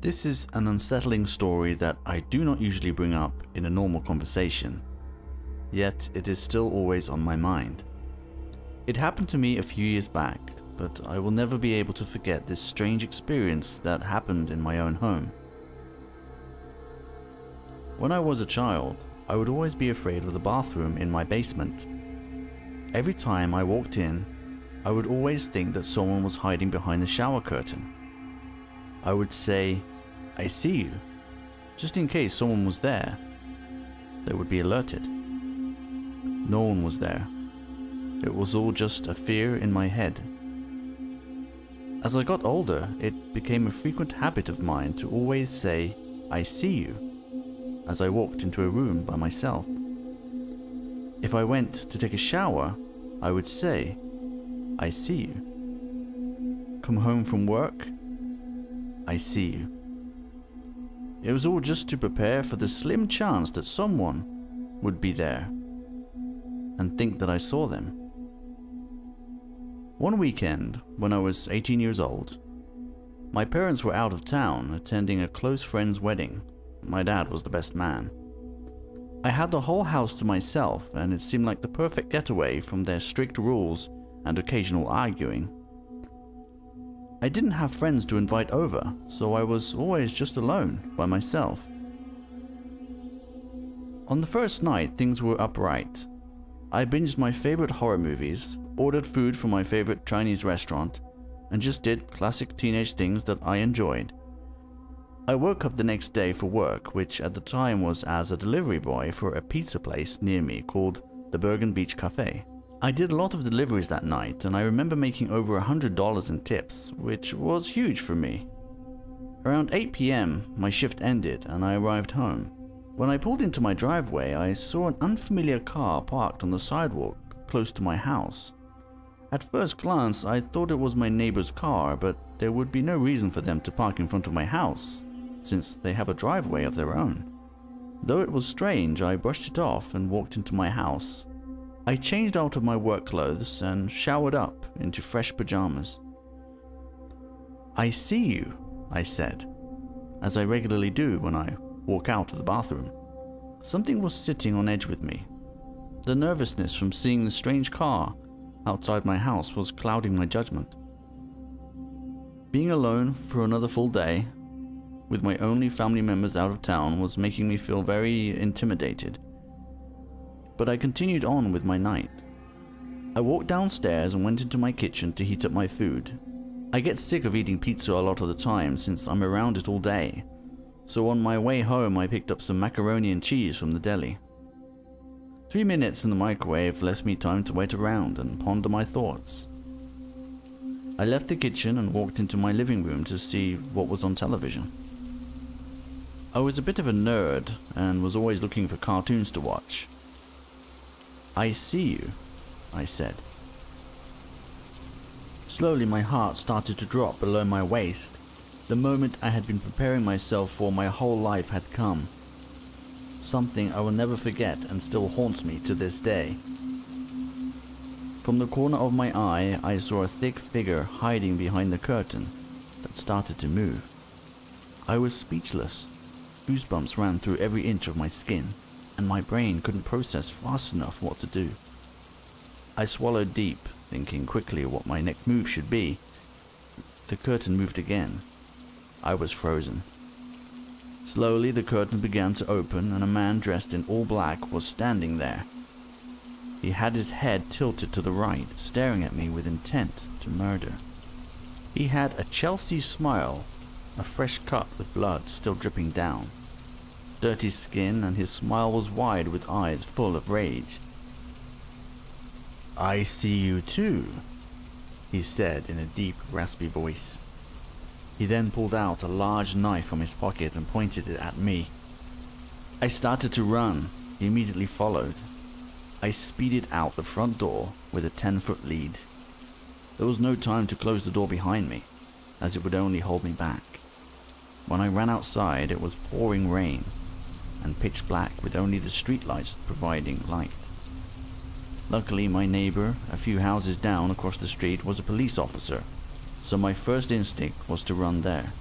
This is an unsettling story that I do not usually bring up in a normal conversation, yet it is still always on my mind. It happened to me a few years back, but I will never be able to forget this strange experience that happened in my own home. When I was a child, I would always be afraid of the bathroom in my basement. Every time I walked in, I would always think that someone was hiding behind the shower curtain. I would say, "I see you," just in case someone was there. They would be alerted. No one was there. It was all just a fear in my head. As I got older, it became a frequent habit of mine to always say, "I see you," as I walked into a room by myself. If I went to take a shower, I would say, "I see you." Come home from work, "I see you." It was all just to prepare for the slim chance that someone would be there and think that I saw them. One weekend, when I was 18 years old, my parents were out of town attending a close friend's wedding. My dad was the best man. I had the whole house to myself, and it seemed like the perfect getaway from their strict rules and occasional arguing. I didn't have friends to invite over, so I was always just alone by myself. On the first night, things were upright. I binged my favorite horror movies, ordered food from my favorite Chinese restaurant, and just did classic teenage things that I enjoyed. I woke up the next day for work, which at the time was as a delivery boy for a pizza place near me called the Bergen Beach Cafe. I did a lot of deliveries that night, and I remember making over $100 in tips, which was huge for me. Around 8 p.m, my shift ended and I arrived home. When I pulled into my driveway, I saw an unfamiliar car parked on the sidewalk close to my house. At first glance, I thought it was my neighbor's car, but there would be no reason for them to park in front of my house, since they have a driveway of their own. Though it was strange, I brushed it off and walked into my house. I changed out of my work clothes and showered up into fresh pajamas. "I see you," I said, as I regularly do when I walk out of the bathroom. Something was sitting on edge with me. The nervousness from seeing the strange car outside my house was clouding my judgment. Being alone for another full day, with my only family members out of town, was making me feel very intimidated. But I continued on with my night. I walked downstairs and went into my kitchen to heat up my food. I get sick of eating pizza a lot of the time since I'm around it all day, so on my way home I picked up some macaroni and cheese from the deli. 3 minutes in the microwave left me time to wait around and ponder my thoughts. I left the kitchen and walked into my living room to see what was on television. I was a bit of a nerd and was always looking for cartoons to watch. "I see you," I said. Slowly my heart started to drop below my waist. The moment I had been preparing myself for my whole life had come. Something I will never forget and still haunts me to this day. From the corner of my eye, I saw a thick figure hiding behind the curtain that started to move. I was speechless. Goosebumps ran through every inch of my skin, and my brain couldn't process fast enough what to do. I swallowed deep, thinking quickly what my next move should be. The curtain moved again. I was frozen. Slowly the curtain began to open and a man dressed in all black was standing there. He had his head tilted to the right, staring at me with intent to murder. He had a Chelsea smile, a fresh cut with blood still dripping down, dirty skin, and his smile was wide with eyes full of rage. "I see you too," he said in a deep, raspy voice. He then pulled out a large knife from his pocket and pointed it at me. I started to run. He immediately followed. I speeded out the front door with a 10-foot lead. There was no time to close the door behind me, as it would only hold me back. When I ran outside, it was pouring rain and pitch black with only the streetlights providing light. Luckily, my neighbor, a few houses down across the street, was a police officer, so my first instinct was to run there.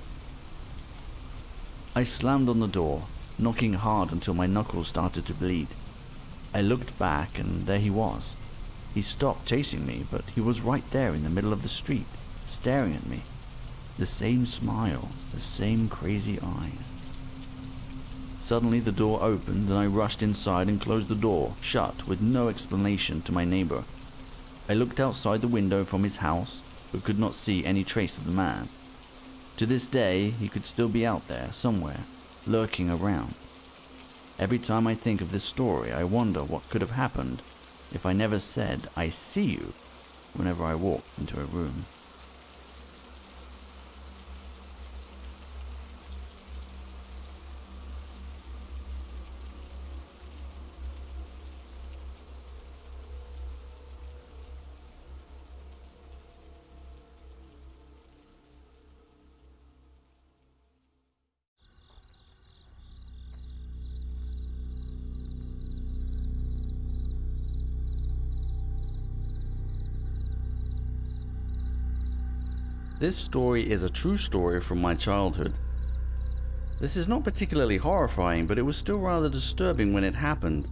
I slammed on the door, knocking hard until my knuckles started to bleed. I looked back and there he was. He stopped chasing me, but he was right there in the middle of the street, staring at me. The same smile, the same crazy eyes. Suddenly the door opened and I rushed inside and closed the door shut with no explanation to my neighbor. I looked outside the window from his house, but could not see any trace of the man. To this day, he could still be out there somewhere, lurking around. Every time I think of this story, I wonder what could have happened if I never said, "I see you," whenever I walked into a room. This story is a true story from my childhood. This is not particularly horrifying, but it was still rather disturbing when it happened.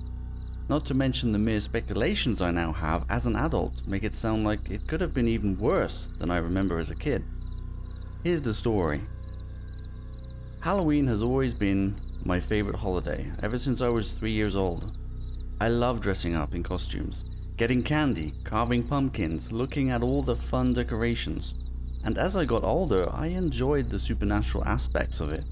Not to mention the mere speculations I now have as an adult make it sound like it could have been even worse than I remember as a kid. Here's the story. Halloween has always been my favorite holiday, ever since I was 3 years old. I love dressing up in costumes, getting candy, carving pumpkins, looking at all the fun decorations. And as I got older, I enjoyed the supernatural aspects of it.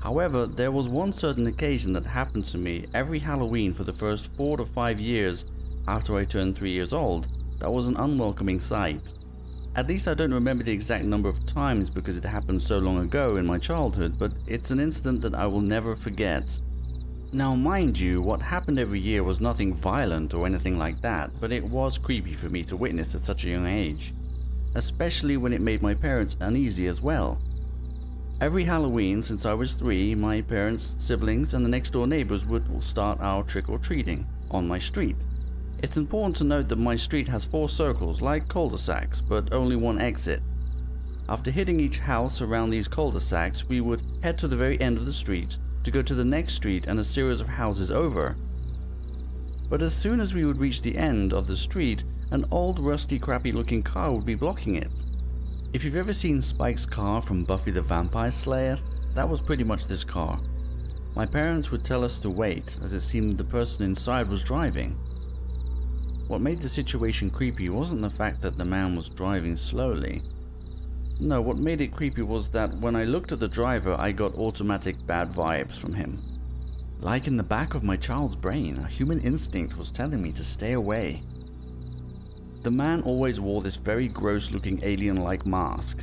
However, there was one certain occasion that happened to me every Halloween for the first 4 to 5 years after I turned 3 years old that was an unwelcoming sight. At least I don't remember the exact number of times because it happened so long ago in my childhood, but it's an incident that I will never forget. Now mind you, what happened every year was nothing violent or anything like that, but it was creepy for me to witness at such a young age. Especially when it made my parents uneasy as well. Every Halloween since I was 3, my parents, siblings and the next door neighbors would start our trick-or-treating on my street. It's important to note that my street has 4 circles like cul-de-sacs, but only one exit. After hitting each house around these cul-de-sacs, we would head to the very end of the street to go to the next street and a series of houses over. But as soon as we would reach the end of the street, an old rusty crappy looking car would be blocking it. If you've ever seen Spike's car from Buffy the Vampire Slayer, that was pretty much this car. My parents would tell us to wait as it seemed the person inside was driving. What made the situation creepy wasn't the fact that the man was driving slowly. No, what made it creepy was that when I looked at the driver, I got automatic bad vibes from him. Like in the back of my child's brain, a human instinct was telling me to stay away. The man always wore this very gross looking alien-like mask.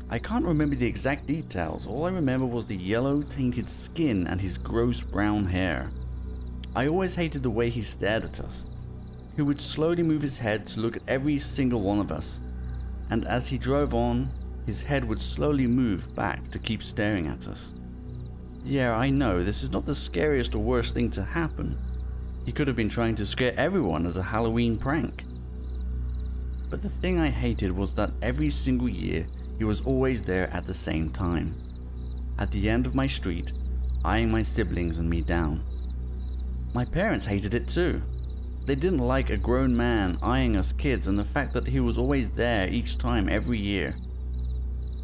I can't remember the exact details, all I remember was the yellow tainted skin and his gross brown hair. I always hated the way he stared at us. He would slowly move his head to look at every single one of us, and as he drove on, his head would slowly move back to keep staring at us. Yeah, I know, this is not the scariest or worst thing to happen. He could have been trying to scare everyone as a Halloween prank. But the thing I hated was that every single year, he was always there at the same time. At the end of my street, eyeing my siblings and me down. My parents hated it too. They didn't like a grown man eyeing us kids and the fact that he was always there each time every year.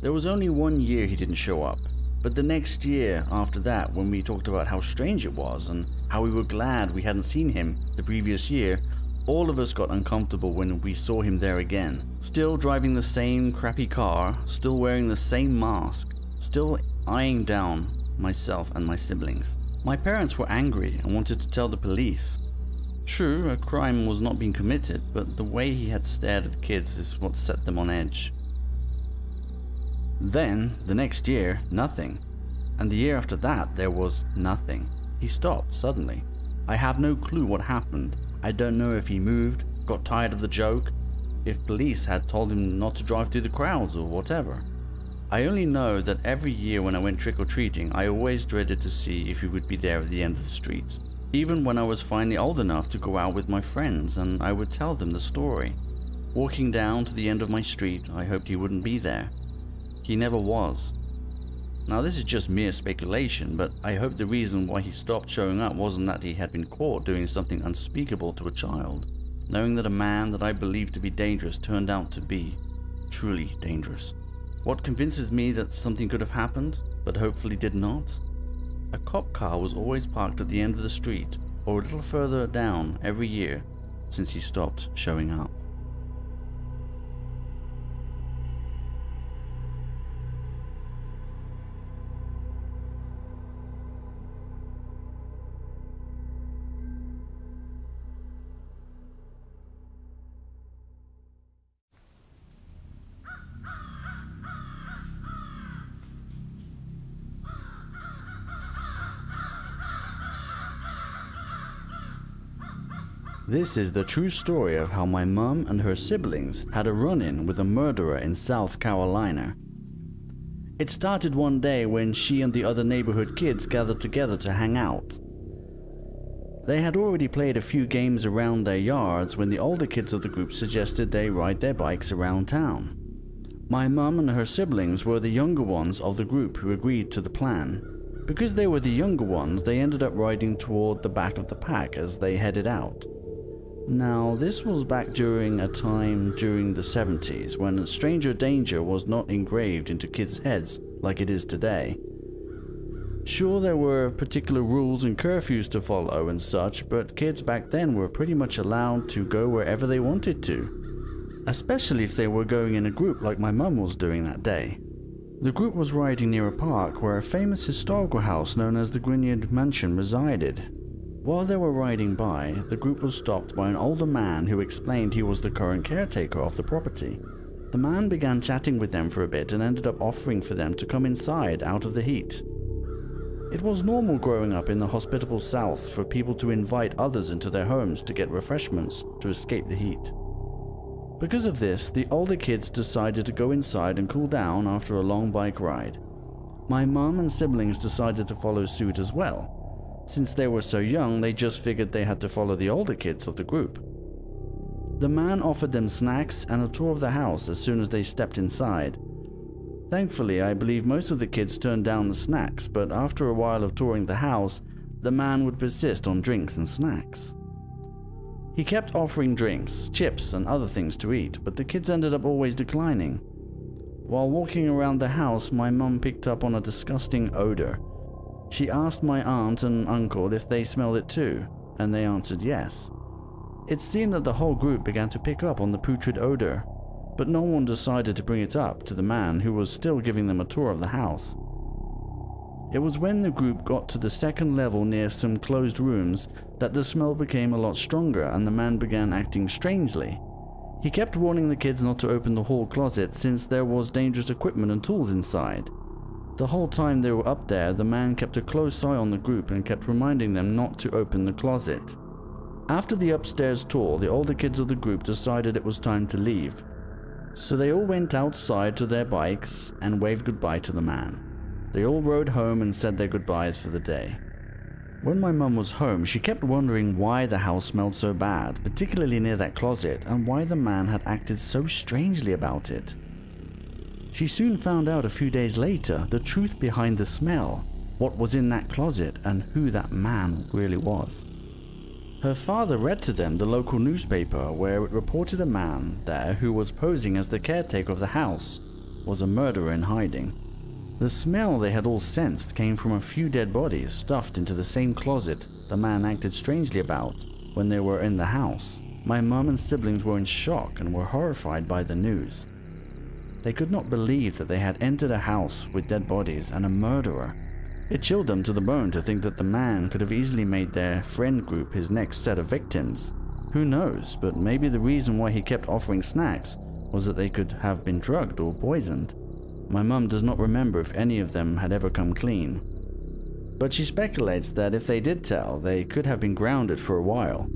There was only one year he didn't show up, but the next year after that, when we talked about how strange it was and how we were glad we hadn't seen him the previous year, all of us got uncomfortable when we saw him there again. Still driving the same crappy car, still wearing the same mask, still eyeing down myself and my siblings. My parents were angry and wanted to tell the police. True, a crime was not being committed, but the way he had stared at kids is what set them on edge. Then, the next year, nothing. And the year after that, there was nothing. He stopped suddenly. I have no clue what happened. I don't know if he moved, got tired of the joke, if police had told him not to drive through the crowds or whatever. I only know that every year when I went trick-or-treating, I always dreaded to see if he would be there at the end of the street. Even when I was finally old enough to go out with my friends and I would tell them the story. Walking down to the end of my street, I hoped he wouldn't be there. He never was. Now this is just mere speculation, but I hope the reason why he stopped showing up wasn't that he had been caught doing something unspeakable to a child, knowing that a man that I believed to be dangerous turned out to be truly dangerous. What convinces me that something could have happened, but hopefully did not? A cop car was always parked at the end of the street, or a little further down every year since he stopped showing up. This is the true story of how my mum and her siblings had a run-in with a murderer in South Carolina. It started one day when she and the other neighborhood kids gathered together to hang out. They had already played a few games around their yards when the older kids of the group suggested they ride their bikes around town. My mum and her siblings were the younger ones of the group who agreed to the plan. Because they were the younger ones, they ended up riding toward the back of the pack as they headed out. Now, this was back during a time during the 70s when stranger danger was not engraved into kids' heads like it is today. Sure, there were particular rules and curfews to follow and such, but kids back then were pretty much allowed to go wherever they wanted to, especially if they were going in a group like my mum was doing that day. The group was riding near a park where a famous historical house known as the Guinyard mansion resided. While they were riding by, the group was stopped by an older man who explained he was the current caretaker of the property. The man began chatting with them for a bit and ended up offering for them to come inside out of the heat. It was normal growing up in the hospitable South for people to invite others into their homes to get refreshments to escape the heat. Because of this, the older kids decided to go inside and cool down after a long bike ride. My mum and siblings decided to follow suit as well. Since they were so young, they just figured they had to follow the older kids of the group. The man offered them snacks and a tour of the house as soon as they stepped inside. Thankfully, I believe most of the kids turned down the snacks, but after a while of touring the house, the man would persist on drinks and snacks. He kept offering drinks, chips, and other things to eat, but the kids ended up always declining. While walking around the house, my mum picked up on a disgusting odor. She asked my aunt and uncle if they smelled it too, and they answered yes. It seemed that the whole group began to pick up on the putrid odor, but no one decided to bring it up to the man who was still giving them a tour of the house. It was when the group got to the second level near some closed rooms that the smell became a lot stronger and the man began acting strangely. He kept warning the kids not to open the hall closet since there was dangerous equipment and tools inside. The whole time they were up there, the man kept a close eye on the group and kept reminding them not to open the closet. After the upstairs tour, the older kids of the group decided it was time to leave. So they all went outside to their bikes and waved goodbye to the man. They all rode home and said their goodbyes for the day. When my mum was home, she kept wondering why the house smelled so bad, particularly near that closet, and why the man had acted so strangely about it. She soon found out a few days later the truth behind the smell, what was in that closet, and who that man really was. Her father read to them the local newspaper where it reported a man there who was posing as the caretaker of the house was a murderer in hiding. The smell they had all sensed came from a few dead bodies stuffed into the same closet the man acted strangely about when they were in the house. My mum and siblings were in shock and were horrified by the news. They could not believe that they had entered a house with dead bodies and a murderer. It chilled them to the bone to think that the man could have easily made their friend group his next set of victims. Who knows, but maybe the reason why he kept offering snacks was that they could have been drugged or poisoned. My mum does not remember if any of them had ever come clean. But she speculates that if they did tell, they could have been grounded for a while.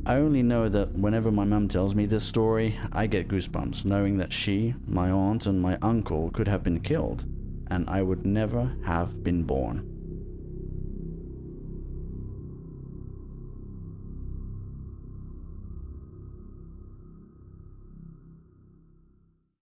I only know that whenever my mum tells me this story, I get goosebumps knowing that she, my aunt, and my uncle could have been killed, and I would never have been born.